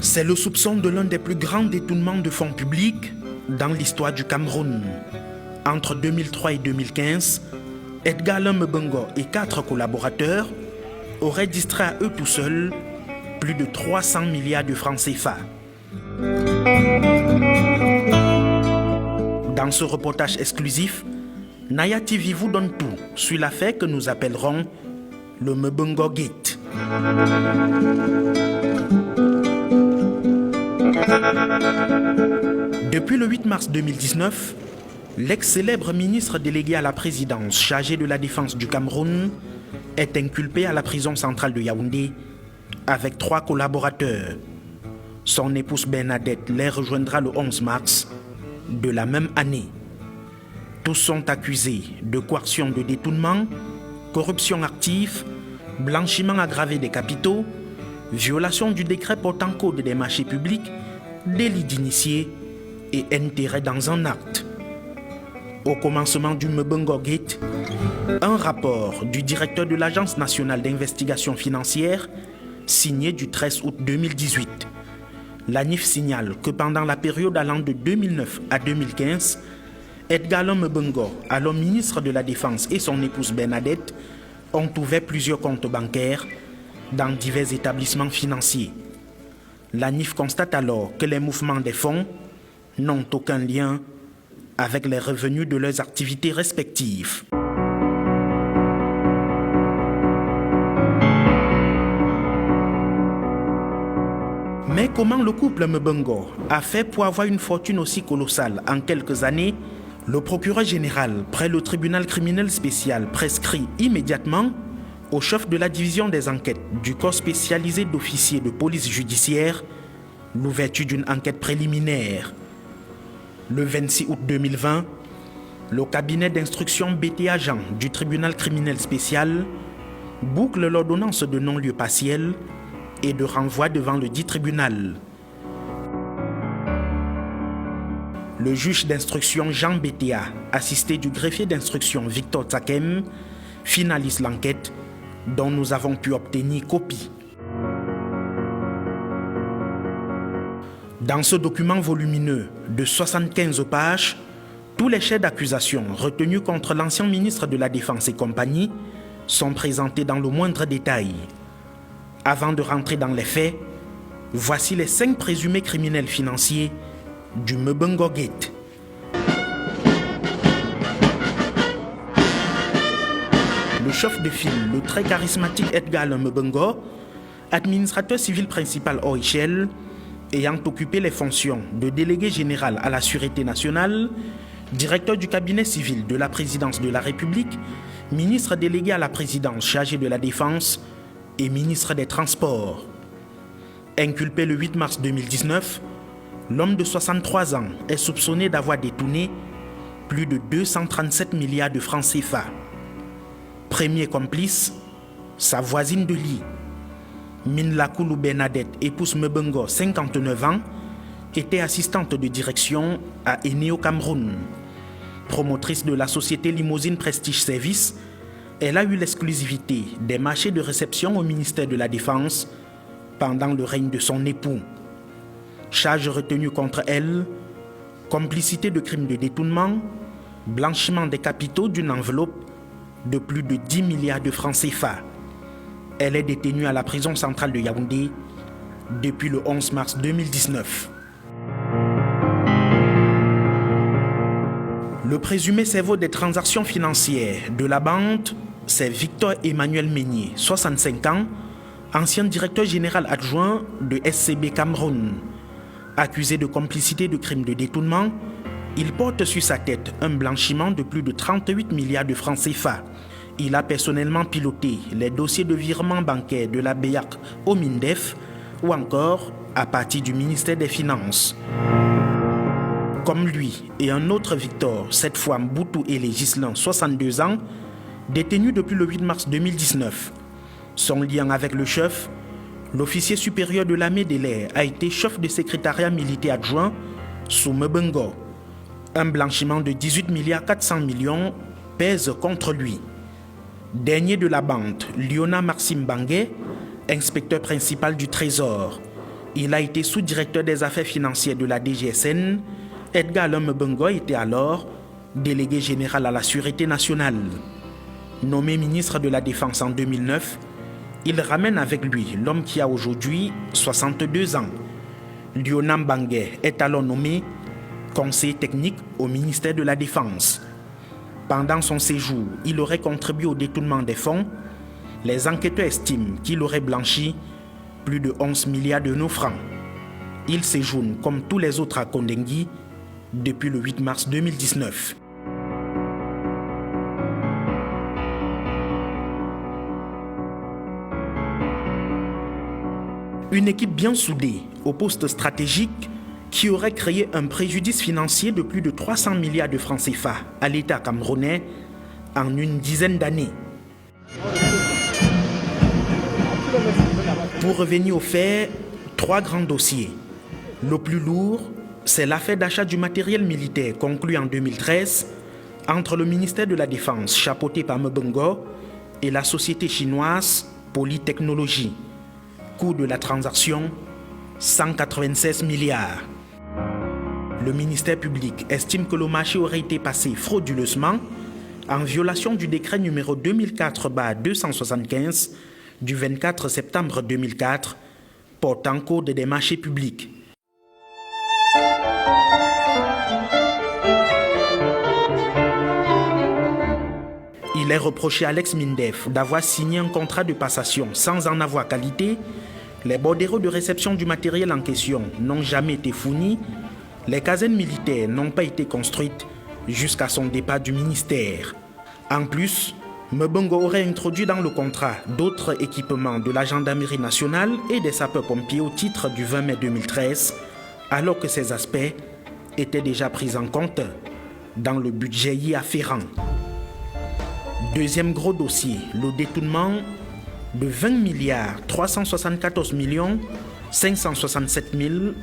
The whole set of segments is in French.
C'est le soupçon de l'un des plus grands détournements de fonds publics dans l'histoire du Cameroun. Entre 2003 et 2015, Edgar Lumbungo et 4 collaborateurs auraient distrait à eux tout seuls plus de 300 milliards de francs CFA. Dans ce reportage exclusif, Naya TV vous donne tout sur l'affaire que nous appellerons le Mbungo Gate. Depuis le 8 mars 2019, l'ex-célèbre ministre délégué à la présidence chargé de la défense du Cameroun est inculpé à la prison centrale de Yaoundé avec 3 collaborateurs. Son épouse Bernadette les rejoindra le 11 mars de la même année. Tous sont accusés de coercion de détournement, corruption active, blanchiment aggravé des capitaux, violation du décret portant code des marchés publics, délit d'initié et intérêt dans un acte. Au commencement du Mbungo Gate, un rapport du directeur de l'Agence nationale d'investigation financière, signé du 13 août 2018. L'ANIF signale que pendant la période allant de 2009 à 2015, Edgar Lumbungo, alors ministre de la Défense, et son épouse Bernadette ont ouvert plusieurs comptes bancaires dans divers établissements financiers. L'ANIF constate alors que les mouvements des fonds n'ont aucun lien avec les revenus de leurs activités respectives. Mais comment le couple Mbungo a fait pour avoir une fortune aussi colossale en quelques années? Le procureur général près le tribunal criminel spécial prescrit immédiatement au chef de la division des enquêtes du corps spécialisé d'officiers de police judiciaire l'ouverture d'une enquête préliminaire. Le 26 août 2020, le cabinet d'instruction BTA Jean du tribunal criminel spécial boucle l'ordonnance de non-lieu partiel et de renvoi devant le dit tribunal. Le juge d'instruction Jean BTA, assisté du greffier d'instruction Victor Tsakem, finalise l'enquête dont nous avons pu obtenir copie. Dans ce document volumineux de 75 pages, tous les chefs d'accusation retenus contre l'ancien ministre de la Défense et compagnie sont présentés dans le moindre détail. Avant de rentrer dans les faits, voici les 5 présumés criminels financiers du Mbungo Gate. Le chef de file, le très charismatique Edgar Lumbungo, administrateur civil principal hors échelle, ayant occupé les fonctions de délégué général à la Sûreté nationale, directeur du cabinet civil de la présidence de la République, ministre délégué à la présidence chargé de la Défense et ministre des Transports. Inculpé le 8 mars 2019, l'homme de 63 ans est soupçonné d'avoir détourné plus de 237 milliards de francs CFA. Premier complice, sa voisine de lit, Minlakoulou Bernadette, épouse Mbungo, 59 ans, était assistante de direction à Eneo Cameroun. Promotrice de la société Limousine Prestige Service, elle a eu l'exclusivité des marchés de réception au ministère de la Défense pendant le règne de son époux. Charges retenues contre elle, complicité de crimes de détournement, blanchiment des capitaux d'une enveloppe de plus de 10 milliards de francs CFA. Elle est détenue à la prison centrale de Yaoundé depuis le 11 mars 2019. Le présumé cerveau des transactions financières de la bande, c'est Victor Emmanuel Meignier, 65 ans, ancien directeur général adjoint de SCB Cameroun. Accusé de complicité de crimes de détournement, il porte sur sa tête un blanchiment de plus de 38 milliards de francs CFA. Il a personnellement piloté les dossiers de virement bancaire de la BEAC au MINDEF ou encore à partir du ministère des Finances. Comme lui et un autre Victor, cette fois Mboutou et Législin, 62 ans, détenus depuis le 8 mars 2019. Son lien avec le chef, l'officier supérieur de l'armée de l'air, a été chef de secrétariat militaire adjoint sous Mbungo. Un blanchiment de 18 milliards 400 millions pèsent contre lui. Dernier de la bande, Liona Maxime Bangué, inspecteur principal du Trésor. Il a été sous-directeur des affaires financières de la DGSN. Edgar Lom Bengo était alors délégué général à la Sûreté nationale. Nommé ministre de la Défense en 2009, il ramène avec lui l'homme qui a aujourd'hui 62 ans. Liona Bangué est alors nommé conseiller technique au ministère de la Défense. Pendant son séjour, il aurait contribué au détournement des fonds. Les enquêteurs estiment qu'il aurait blanchi plus de 11 milliards de nos francs. Il séjourne comme tous les autres à Kondengui depuis le 8 mars 2019. Une équipe bien soudée au poste stratégique qui aurait créé un préjudice financier de plus de 300 milliards de francs CFA à l'État camerounais en une dizaine d'années. Pour revenir aux faits, 3 grands dossiers. Le plus lourd, c'est l'affaire d'achat du matériel militaire conclue en 2013 entre le ministère de la Défense, chapeauté par Mbengo, et la société chinoise Polytechnologie. Coût de la transaction, 196 milliards. Le ministère public estime que le marché aurait été passé frauduleusement en violation du décret numéro 2004/275 du 24 septembre 2004 portant code des marchés publics. Il est reproché à Alex Mindef d'avoir signé un contrat de passation sans en avoir qualité. Les bordereaux de réception du matériel en question n'ont jamais été fournis. Les casernes militaires n'ont pas été construites jusqu'à son départ du ministère. En plus, Mbengo aurait introduit dans le contrat d'autres équipements de la gendarmerie nationale et des sapeurs-pompiers au titre du 20 mai 2013, alors que ces aspects étaient déjà pris en compte dans le budget y afférent. Deuxième gros dossier, le détournement de 20 milliards 374 millions 567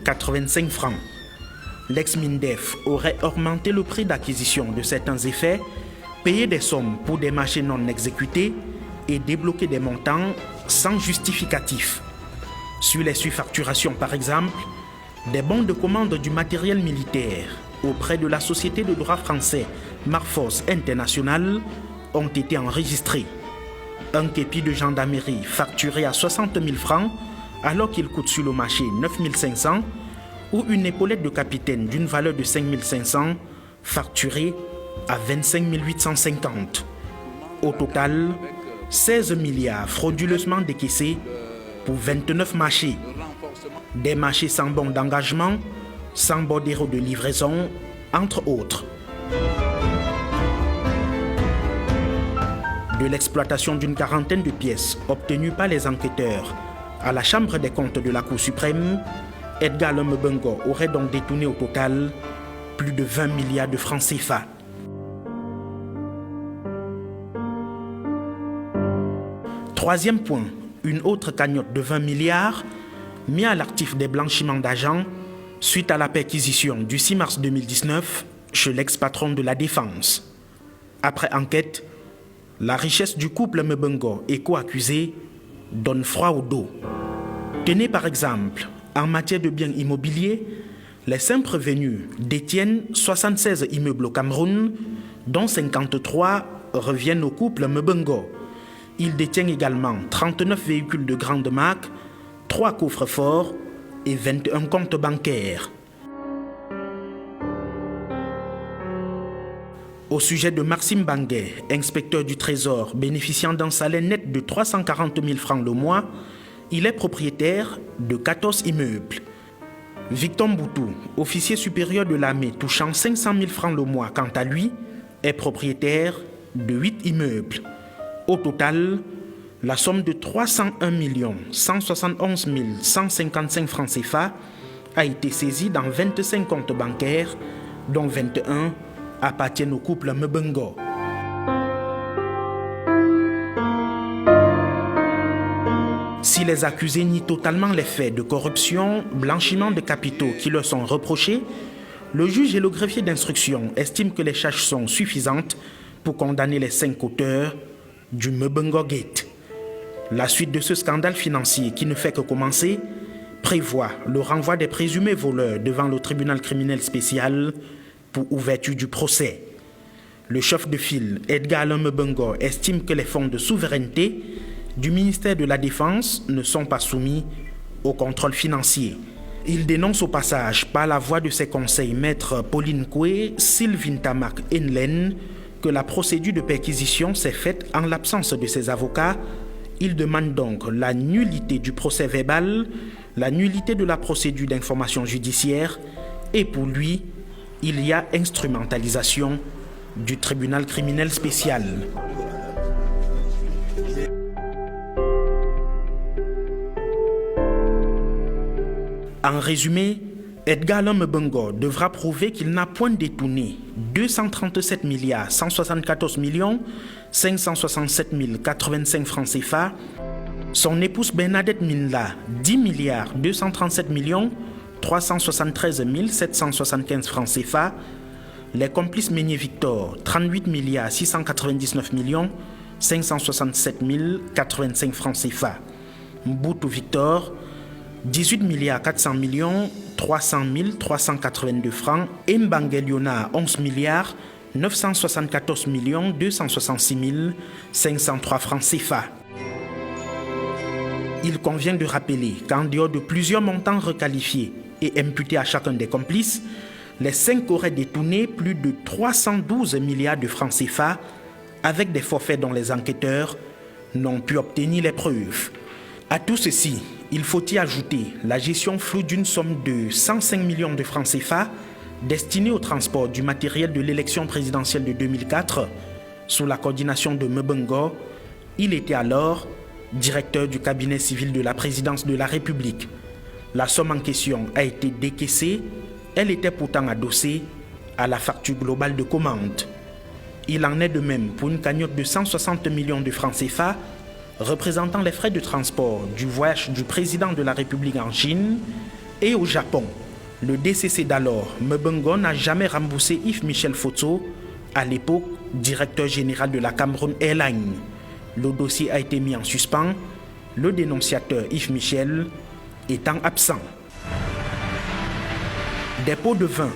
085 francs. L'ex-Mindef aurait augmenté le prix d'acquisition de certains effets, payé des sommes pour des marchés non exécutés et débloqué des montants sans justificatif. Sur les surfacturations par exemple, des bons de commande du matériel militaire auprès de la société de droit français Marforce International ont été enregistrés. Un képi de gendarmerie facturé à 60 000 francs alors qu'il coûte sur le marché 9 500 ou une épaulette de capitaine d'une valeur de 5 500 facturée à 25 850. Au total, 16 milliards frauduleusement décaissés pour 29 marchés. Des marchés sans bon d'engagement, sans bordereau de livraison, entre autres. De l'exploitation d'une quarantaine de pièces obtenues par les enquêteurs à la Chambre des comptes de la Cour suprême, Edgar Lom Bengo aurait donc détourné au total plus de 20 milliards de francs CFA. Troisième point, une autre cagnotte de 20 milliards mise à l'actif des blanchiments d'argent suite à la perquisition du 6 mars 2019 chez l'ex-patron de la Défense. Après enquête, la richesse du couple Mbengo et co-accusé donne froid au dos. Tenez par exemple, en matière de biens immobiliers, les 5 prévenus détiennent 76 immeubles au Cameroun, dont 53 reviennent au couple Mbengo. Ils détiennent également 39 véhicules de grande marque, 3 coffres-forts et 21 comptes bancaires. Au sujet de Maxime Bangué, inspecteur du Trésor bénéficiant d'un salaire net de 340 000 francs le mois, il est propriétaire de 14 immeubles. Victor Mboutou, officier supérieur de l'armée touchant 500 000 francs le mois quant à lui, est propriétaire de 8 immeubles. Au total, la somme de 301 171 155 francs CFA a été saisie dans 25 comptes bancaires, dont 21 appartiennent au couple Mbengo. Si les accusés nient totalement les faits de corruption, blanchiment de capitaux qui leur sont reprochés, le juge et le greffier d'instruction estiment que les charges sont suffisantes pour condamner les 5 auteurs du Mbengo Gate. La suite de ce scandale financier qui ne fait que commencer prévoit le renvoi des présumés voleurs devant le tribunal criminel spécial pour ouverture du procès. Le chef de file, Edgar Alain Mbengo, estime que les fonds de souveraineté du ministère de la Défense ne sont pas soumis au contrôle financier. Il dénonce au passage, par la voix de ses conseils, maître Pauline Koué, Sylvine Tamak Enlen, que la procédure de perquisition s'est faite en l'absence de ses avocats. Il demande donc la nullité du procès verbal, la nullité de la procédure d'information judiciaire et pour lui, il y a instrumentalisation du tribunal criminel spécial. En résumé, Edgar Alain Mbengo devra prouver qu'il n'a point détourné 237 174 567 085 francs CFA, son épouse Bernadette Minla 10 237 373 775 francs CFA, les complices Meunier Victor 38 699 567 085 francs CFA, Mboutou Victor 18 400 300 382 francs et Mbangeliona 11 974 266 503 francs CFA. Il convient de rappeler qu'en dehors de plusieurs montants requalifiés et imputés à chacun des complices, les 5 auraient détourné plus de 312 milliards de francs CFA avec des forfaits dont les enquêteurs n'ont pu obtenir les preuves. À tout ceci, il faut y ajouter la gestion floue d'une somme de 105 millions de francs CFA destinée au transport du matériel de l'élection présidentielle de 2004 sous la coordination de Mbengo. Il était alors directeur du cabinet civil de la présidence de la République. La somme en question a été décaissée, elle était pourtant adossée à la facture globale de commande. Il en est de même pour une cagnotte de 160 millions de francs CFA représentant les frais de transport du voyage du président de la République en Chine et au Japon. Le DCC d'alors, Mbengo, n'a jamais remboursé Yves Michel Fotso, à l'époque directeur général de la Cameroun Airlines. Le dossier a été mis en suspens, le dénonciateur Yves Michel étant absent. Des pots de vin,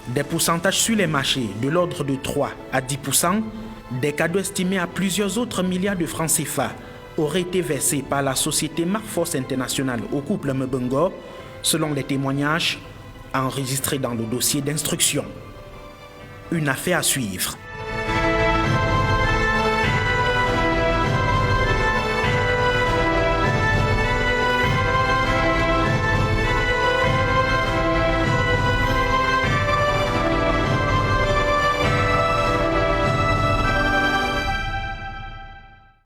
des pourcentages sur les marchés de l'ordre de 3 à 10%, des cadeaux estimés à plusieurs autres milliards de francs CFA auraient été versés par la société Marforce International au couple Mbengo, selon les témoignages enregistrés dans le dossier d'instruction. Une affaire à suivre.